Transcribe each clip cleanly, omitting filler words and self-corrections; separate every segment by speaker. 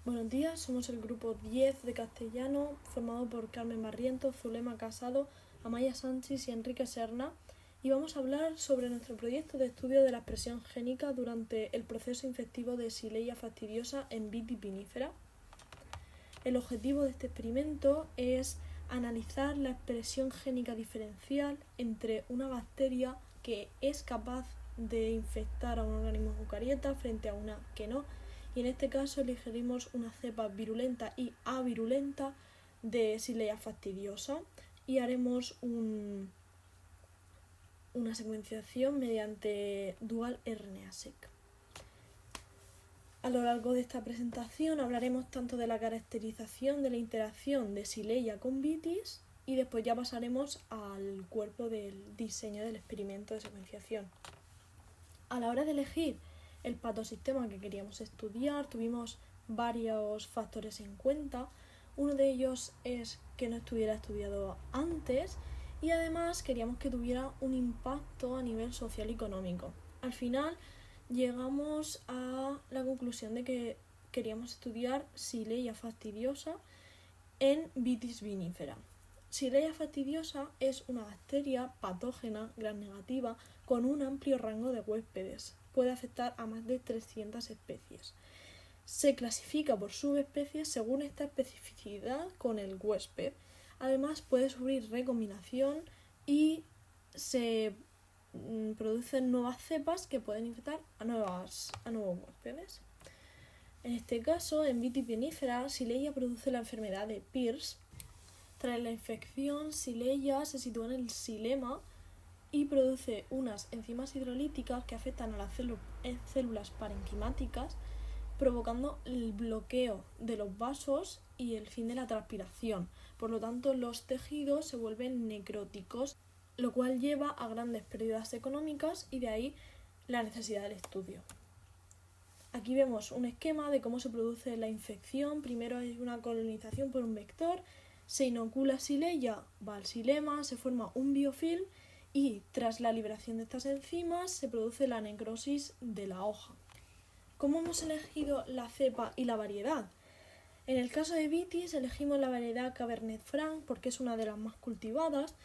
Speaker 1: Buenos días, somos el grupo 10 de castellano, formado por Carmen Barrientos, Zulema Casado, Amaya Sánchez y Enrique Serna, y vamos a hablar sobre nuestro proyecto de estudio de la expresión génica durante el proceso infectivo de Xylella fastidiosa en Vitis vinifera. El objetivo de este experimento es analizar la expresión génica diferencial entre una bacteria que es capaz de infectar a un organismo eucariota frente a una que no, y en este caso elegiremos una cepa virulenta y avirulenta de Xylella fastidiosa y haremos una secuenciación mediante dual RNA-seq. A lo largo de esta presentación hablaremos tanto de la caracterización de la interacción de Xylella con Vitis y después ya pasaremos al cuerpo del diseño del experimento de secuenciación. A la hora de elegir el patosistema que queríamos estudiar, tuvimos varios factores en cuenta. Uno de ellos es que no estuviera estudiado antes y además queríamos que tuviera un impacto a nivel social y económico. Al final llegamos a la conclusión de que queríamos estudiar Xylella fastidiosa en Vitis vinifera. Xylella fastidiosa es una bacteria patógena gram negativa con un amplio rango de huéspedes. Puede afectar a más de 300 especies. Se clasifica por subespecies según esta especificidad con el huésped. Además puede sufrir recombinación y se producen nuevas cepas que pueden infectar a nuevos huéspedes. En este caso, en Vitis vinifera, Xylella produce la enfermedad de Pierce. Tras la infección, Xylella se sitúa en el xilema y produce unas enzimas hidrolíticas que afectan a las células parenquimáticas, provocando el bloqueo de los vasos y el fin de la transpiración. Por lo tanto, los tejidos se vuelven necróticos, lo cual lleva a grandes pérdidas económicas y de ahí la necesidad del estudio. Aquí vemos un esquema de cómo se produce la infección. Primero hay una colonización por un vector, se inocula Xylella, va al xilema, se forma un biofilm y tras la liberación de estas enzimas se produce la necrosis de la hoja. ¿Cómo hemos elegido la cepa y la variedad? En el caso de Vitis elegimos la variedad Cabernet Franc porque es una de las más cultivadas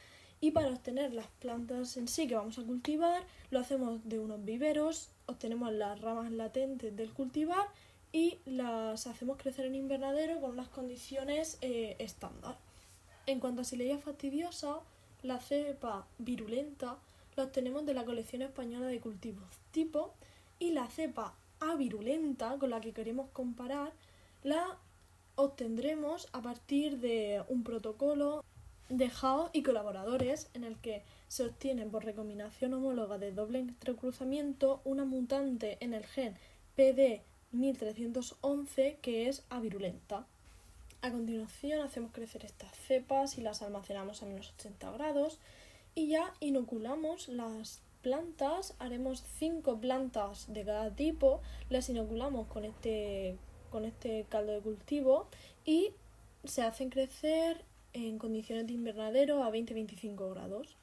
Speaker 1: y para obtener las plantas en sí que vamos a cultivar lo hacemos de unos viveros, obtenemos las ramas latentes del cultivar y las hacemos crecer en invernadero con unas condiciones estándar. En cuanto a Xylella fastidiosa, la cepa virulenta la obtenemos de la colección española de cultivos tipo y la cepa avirulenta con la que queremos comparar la obtendremos a partir de un protocolo de Hao y colaboradores en el que se obtiene por recombinación homóloga de doble entrecruzamiento una mutante en el gen PD1311 que es avirulenta. A continuación hacemos crecer estas cepas y las almacenamos a menos 80 grados y ya inoculamos las plantas, haremos 5 plantas de cada tipo, las inoculamos con este caldo de cultivo y se hacen crecer en condiciones de invernadero a 20-25 grados.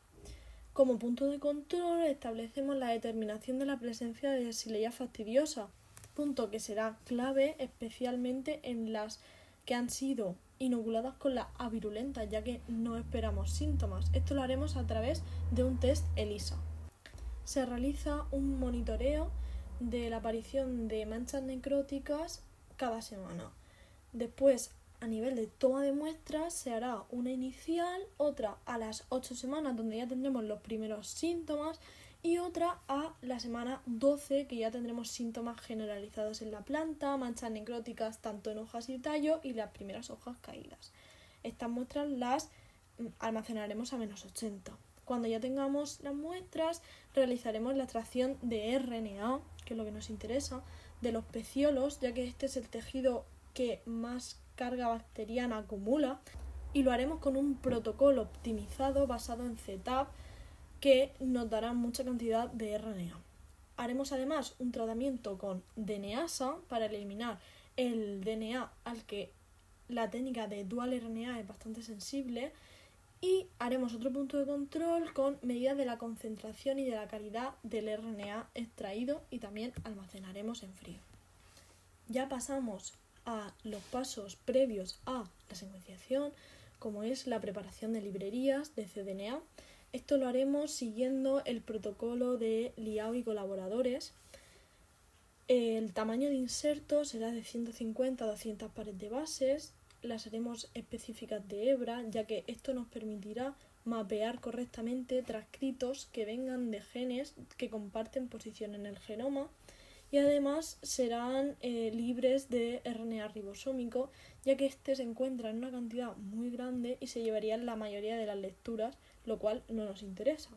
Speaker 1: Como punto de control establecemos la determinación de la presencia de Xylella fastidiosa, punto que será clave especialmente en las que han sido inoculadas con la avirulenta, ya que no esperamos síntomas. Esto lo haremos a través de un test ELISA. Se realiza un monitoreo de la aparición de manchas necróticas cada semana. Después, a nivel de toma de muestras, se hará una inicial, otra a las 8 semanas, donde ya tendremos los primeros síntomas, y otra a la semana 12, que ya tendremos síntomas generalizados en la planta, manchas necróticas tanto en hojas y tallo y las primeras hojas caídas. Estas muestras las almacenaremos a menos 80. Cuando ya tengamos las muestras, realizaremos la extracción de RNA, que es lo que nos interesa, de los peciolos, ya que este es el tejido que más carga bacteriana acumula, y lo haremos con un protocolo optimizado basado en CTAP que nos dará mucha cantidad de RNA. Haremos además un tratamiento con DNasa para eliminar el DNA al que la técnica de dual RNA es bastante sensible y haremos otro punto de control con medidas de la concentración y de la calidad del RNA extraído y también almacenaremos en frío. Ya pasamos a los pasos previos a la secuenciación, como es la preparación de librerías de cDNA. Esto lo haremos siguiendo el protocolo de Liao y colaboradores. El tamaño de inserto será de 150 a 200 pares de bases. Las haremos específicas de hebra, ya que esto nos permitirá mapear correctamente transcritos que vengan de genes que comparten posición en el genoma, y además serán libres de RNA ribosómico, ya que este se encuentra en una cantidad muy grande y se llevaría en la mayoría de las lecturas, lo cual no nos interesa.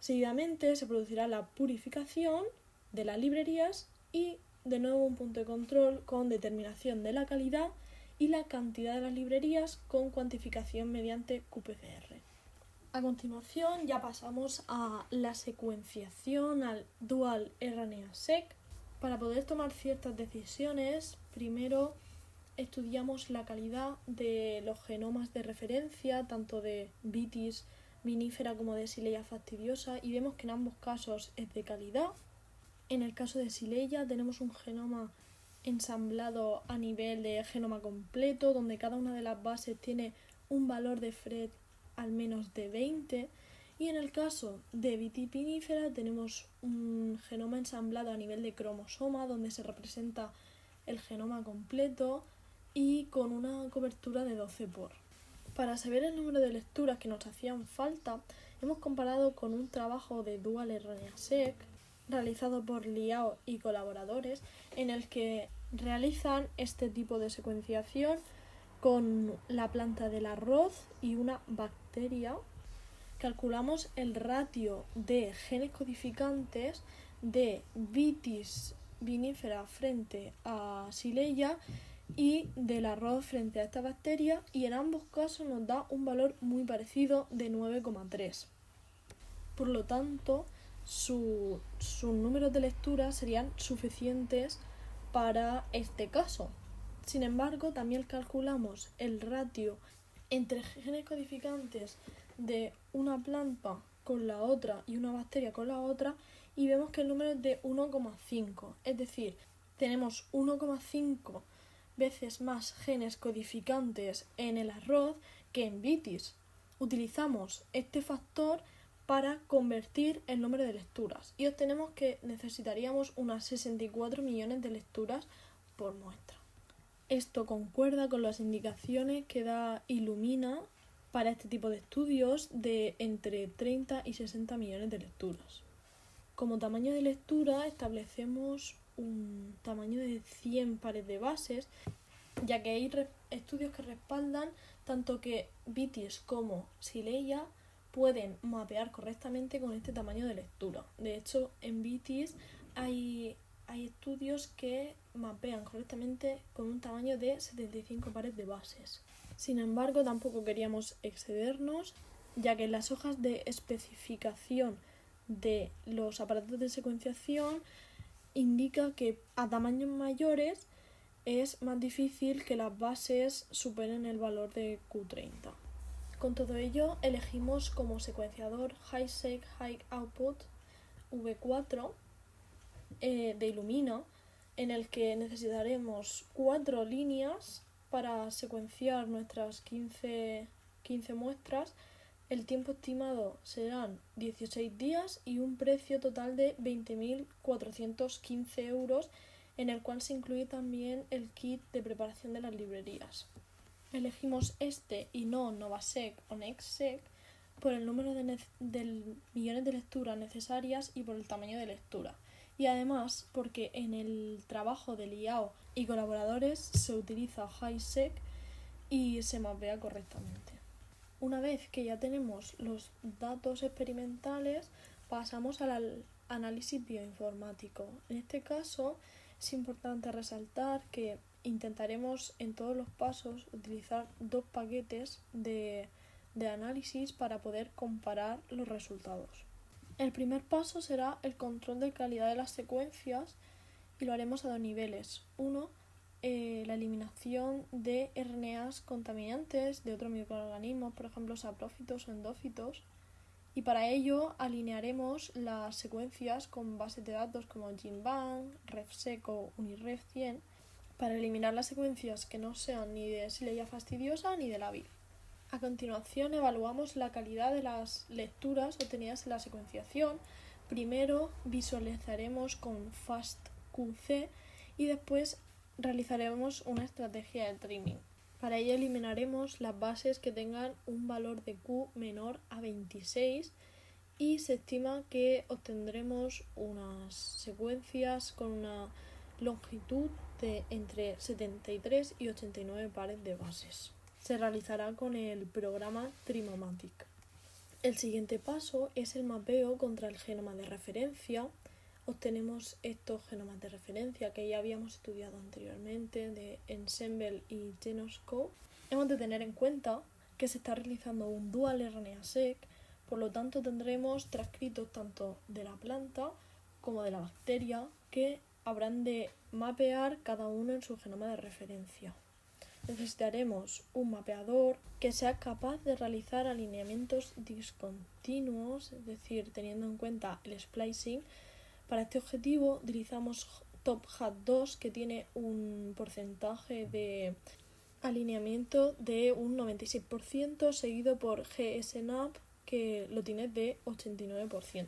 Speaker 1: Seguidamente se producirá la purificación de las librerías y de nuevo un punto de control con determinación de la calidad y la cantidad de las librerías con cuantificación mediante qPCR. A continuación ya pasamos a la secuenciación, al Dual RNA-seq. Para poder tomar ciertas decisiones, primero estudiamos la calidad de los genomas de referencia, tanto de Vitis vinifera como de Xylella fastidiosa, y vemos que en ambos casos es de calidad. En el caso de Xylella tenemos un genoma ensamblado a nivel de genoma completo, donde cada una de las bases tiene un valor de Phred al menos de 20, y en el caso de Vitis vinifera tenemos un genoma ensamblado a nivel de cromosoma, donde se representa el genoma completo y con una cobertura de 12 por. Para saber el número de lecturas que nos hacían falta, hemos comparado con un trabajo de Dual RNA-seq realizado por Liao y colaboradores, en el que realizan este tipo de secuenciación con la planta del arroz y una bacteria. Calculamos el ratio de genes codificantes de Vitis vinifera frente a Xylella y del arroz frente a esta bacteria, y en ambos casos nos da un valor muy parecido de 9,3. Por lo tanto, sus números de lectura serían suficientes para este caso. Sin embargo, también calculamos el ratio entre genes codificantes de una planta con la otra y una bacteria con la otra, y vemos que el número es de 1,5. Es decir, tenemos 1,5 veces más genes codificantes en el arroz que en Vitis. Utilizamos este factor para convertir el número de lecturas y obtenemos que necesitaríamos unas 64 millones de lecturas por muestra. Esto concuerda con las indicaciones que da Illumina para este tipo de estudios de entre 30 y 60 millones de lecturas. Como tamaño de lectura establecemos un tamaño de 100 pares de bases, ya que hay estudios que respaldan tanto que Vitis como Xylella pueden mapear correctamente con este tamaño de lectura. De hecho, en Vitis hay estudios que mapean correctamente con un tamaño de 75 pares de bases. Sin embargo, tampoco queríamos excedernos, ya que en las hojas de especificación de los aparatos de secuenciación indica que a tamaños mayores es más difícil que las bases superen el valor de Q30. Con todo ello, elegimos como secuenciador HiSeq High Output V4 de Illumina, en el que necesitaremos 4 líneas para secuenciar nuestras 15 muestras. El tiempo estimado serán 16 días y un precio total de 20.415 euros, en el cual se incluye también el kit de preparación de las librerías. Elegimos este y no Novasec o NextSeq por el número de millones de lecturas necesarias y por el tamaño de lectura. Y además porque en el trabajo de Liao y colaboradores se utiliza HiSeq y se mapea correctamente. Una vez que ya tenemos los datos experimentales, pasamos al análisis bioinformático. En este caso es importante resaltar que intentaremos en todos los pasos utilizar 2 paquetes de análisis para poder comparar los resultados. El primer paso será el control de calidad de las secuencias y lo haremos a 2 niveles. Uno, la eliminación de RNAs contaminantes de otros microorganismos, por ejemplo saprófitos o endófitos, y para ello alinearemos las secuencias con bases de datos como GenBank, RefSeq o UniRef 100 para eliminar las secuencias que no sean ni de Xylella fastidiosa ni de la vid. A continuación evaluamos la calidad de las lecturas obtenidas en la secuenciación. Primero visualizaremos con FastQC y después realizaremos una estrategia de trimming. Para ello eliminaremos las bases que tengan un valor de Q menor a 26 y se estima que obtendremos unas secuencias con una longitud de entre 73 y 89 pares de bases. Se realizará con el programa Trimomatic. El siguiente paso es el mapeo contra el genoma de referencia. Obtenemos estos genomas de referencia que ya habíamos estudiado anteriormente de Ensembl y Genoscope. Hemos de tener en cuenta que se está realizando un dual RNA-seq, por lo tanto tendremos transcritos tanto de la planta como de la bacteria que habrán de mapear cada uno en su genoma de referencia. Necesitaremos un mapeador que sea capaz de realizar alineamientos discontinuos, es decir, teniendo en cuenta el splicing. Para este objetivo utilizamos TopHat2, que tiene un porcentaje de alineamiento de un 96%, seguido por GSNAP, que lo tiene de 89%,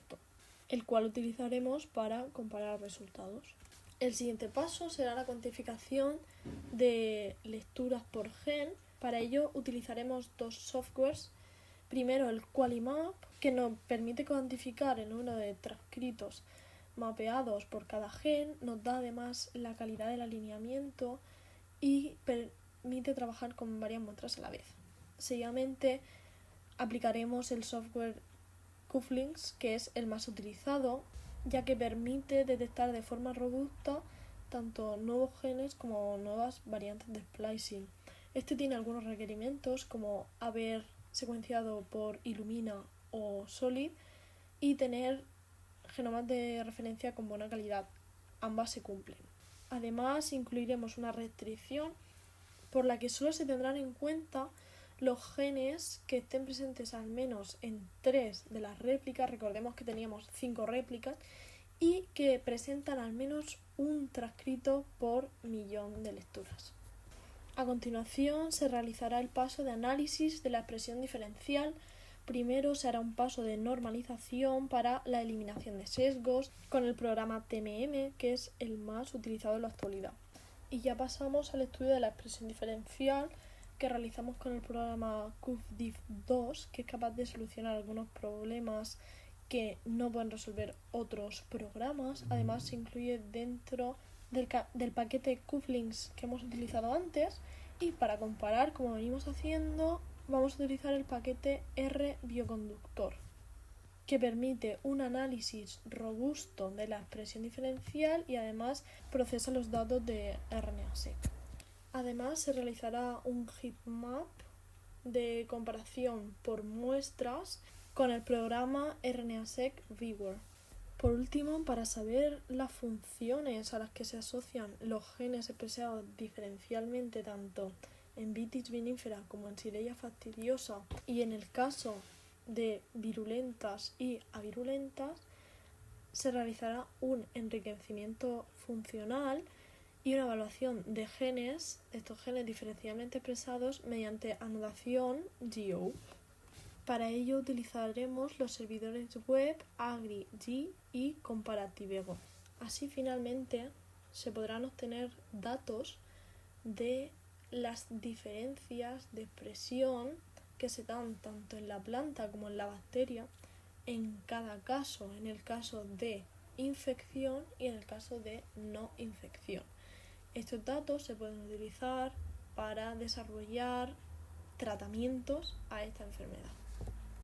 Speaker 1: el cual utilizaremos para comparar resultados. El siguiente paso será la cuantificación de lecturas por gen. Para ello utilizaremos dos softwares. Primero el QualiMap, que nos permite cuantificar el número de transcritos mapeados por cada gen, nos da además la calidad del alineamiento y permite trabajar con varias muestras a la vez. Seguidamente aplicaremos el software Cufflinks, que es el más utilizado, ya que permite detectar de forma robusta tanto nuevos genes como nuevas variantes de splicing. Este tiene algunos requerimientos, como haber secuenciado por Illumina o Solid y tener genomas de referencia con buena calidad. Ambas se cumplen. Además, incluiremos una restricción por la que solo se tendrán en cuenta los genes que estén presentes al menos en 3 de las réplicas. Recordemos que teníamos 5 réplicas y que presentan al menos un transcrito por millón de lecturas. A continuación se realizará el paso de análisis de la expresión diferencial. Primero se hará un paso de normalización para la eliminación de sesgos con el programa TMM, que es el más utilizado en la actualidad. Y ya pasamos al estudio de la expresión diferencial, que realizamos con el programa QFDIF2, que es capaz de solucionar algunos problemas que no pueden resolver otros programas. Además se incluye dentro del paquete Cufflinks que hemos utilizado antes, y para comparar, como venimos haciendo, vamos a utilizar el paquete R-Bioconductor, que permite un análisis robusto de la expresión diferencial y además procesa los datos de RNA-seq. Además se realizará un heatmap de comparación por muestras con el programa RNA-seq Viewer. Por último, para saber las funciones a las que se asocian los genes expresados diferencialmente tanto en Vitis vinifera como en Xylella fastidiosa, y en el caso de virulentas y avirulentas, se realizará un enriquecimiento funcional y una evaluación de genes, estos genes diferencialmente expresados, mediante anotación GO. Para ello utilizaremos los servidores web AgriG y Comparativego. Así finalmente se podrán obtener datos de las diferencias de expresión que se dan tanto en la planta como en la bacteria en cada caso, en el caso de infección y en el caso de no infección. Estos datos se pueden utilizar para desarrollar tratamientos a esta enfermedad.